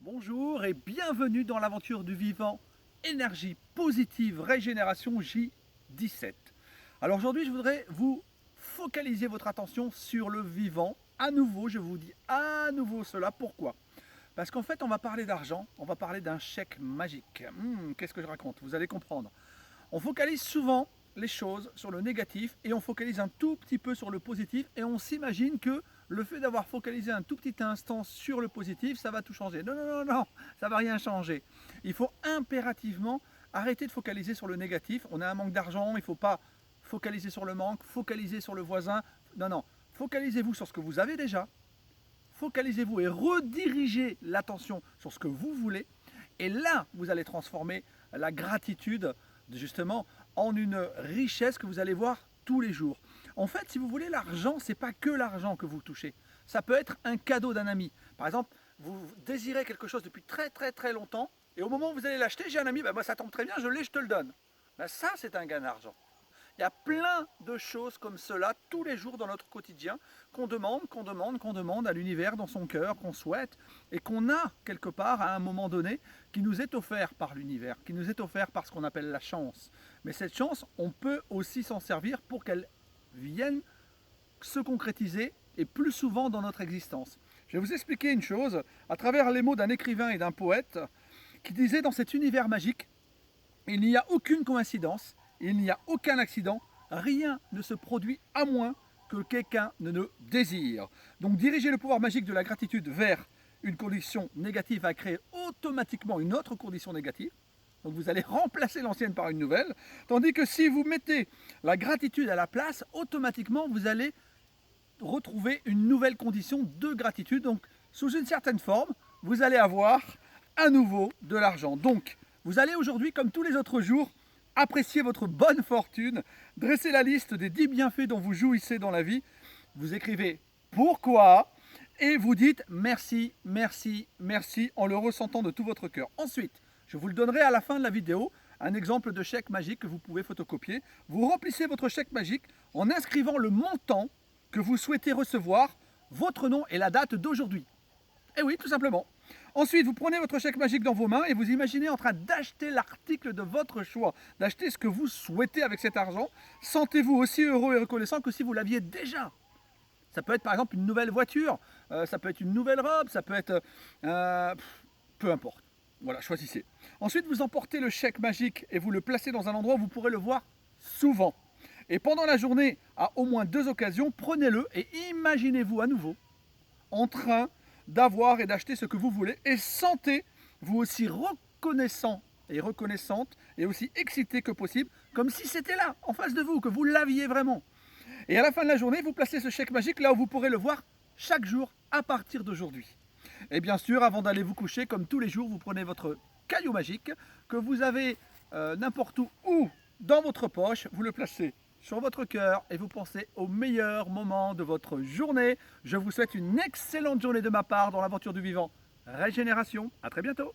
Bonjour et bienvenue dans l'aventure du vivant, énergie positive, régénération J17. Alors aujourd'hui, je voudrais vous focaliser votre attention sur le vivant. À nouveau, je vous dis à nouveau cela. Pourquoi? Parce qu'en fait, on va parler d'argent, on va parler d'un chèque magique. Qu'est-ce que je raconte? Vous allez comprendre. On focalise souvent les choses sur le négatif et on focalise un tout petit peu sur le positif et on s'imagine que le fait d'avoir focalisé un tout petit instant sur le positif, ça va tout changer. Non, non, non, non, ça va rien changer. Il faut impérativement arrêter de focaliser sur le négatif. On a un manque d'argent, il ne faut pas focaliser sur le manque, focaliser sur le voisin. Non, non, focalisez-vous sur ce que vous avez déjà. Focalisez-vous et redirigez l'attention sur ce que vous voulez. Et là, vous allez transformer la gratitude justement en une richesse que vous allez voir tous les jours. En fait, si vous voulez, l'argent, c'est pas que l'argent que vous touchez. Ça peut être un cadeau d'un ami. Par exemple, vous désirez quelque chose depuis très très très longtemps et au moment où vous allez l'acheter, j'ai un ami, ben moi ça tombe très bien, je l'ai, je te le donne. Ben ça, c'est un gain d'argent. Il y a plein de choses comme cela tous les jours dans notre quotidien qu'on demande à l'univers dans son cœur, qu'on souhaite et qu'on a quelque part à un moment donné qui nous est offert par l'univers, qui nous est offert par ce qu'on appelle la chance. Mais cette chance, on peut aussi s'en servir pour qu'elle vienne se concrétiser et plus souvent dans notre existence. Je vais vous expliquer une chose à travers les mots d'un écrivain et d'un poète qui disait dans cet univers magique, il n'y a aucune coïncidence, il n'y a aucun accident, rien ne se produit à moins que quelqu'un ne le désire. Donc diriger le pouvoir magique de la gratitude vers une condition négative va créer automatiquement une autre condition négative. Donc vous allez remplacer l'ancienne par une nouvelle. Tandis que si vous mettez la gratitude à la place, automatiquement vous allez retrouver une nouvelle condition de gratitude. Donc sous une certaine forme, vous allez avoir à nouveau de l'argent. Donc vous allez aujourd'hui, comme tous les autres jours, apprécier votre bonne fortune, dresser la liste des 10 bienfaits dont vous jouissez dans la vie, vous écrivez pourquoi et vous dites merci, merci, merci en le ressentant de tout votre cœur. Ensuite, je vous le donnerai à la fin de la vidéo, un exemple de chèque magique que vous pouvez photocopier. Vous remplissez votre chèque magique en inscrivant le montant que vous souhaitez recevoir, votre nom et la date d'aujourd'hui. Et oui, tout simplement. Ensuite, vous prenez votre chèque magique dans vos mains et vous imaginez en train d'acheter l'article de votre choix, d'acheter ce que vous souhaitez avec cet argent. Sentez-vous aussi heureux et reconnaissant que si vous l'aviez déjà. Ça peut être par exemple une nouvelle voiture, ça peut être une nouvelle robe, ça peut être... peu importe. Voilà, choisissez. Ensuite, vous emportez le chèque magique et vous le placez dans un endroit où vous pourrez le voir souvent. Et pendant la journée, à au moins 2 occasions, prenez-le et imaginez-vous à nouveau en train d'avoir et d'acheter ce que vous voulez et sentez-vous aussi reconnaissant et reconnaissante et aussi excité que possible, comme si c'était là, en face de vous, que vous l'aviez vraiment. Et à la fin de la journée, vous placez ce chèque magique là où vous pourrez le voir chaque jour à partir d'aujourd'hui. Et bien sûr, avant d'aller vous coucher, comme tous les jours, vous prenez votre caillou magique que vous avez n'importe où ou dans votre poche, vous le placez sur votre cœur et vous pensez au meilleur moment de votre journée. Je vous souhaite une excellente journée de ma part dans l'aventure du vivant. Régénération, à très bientôt.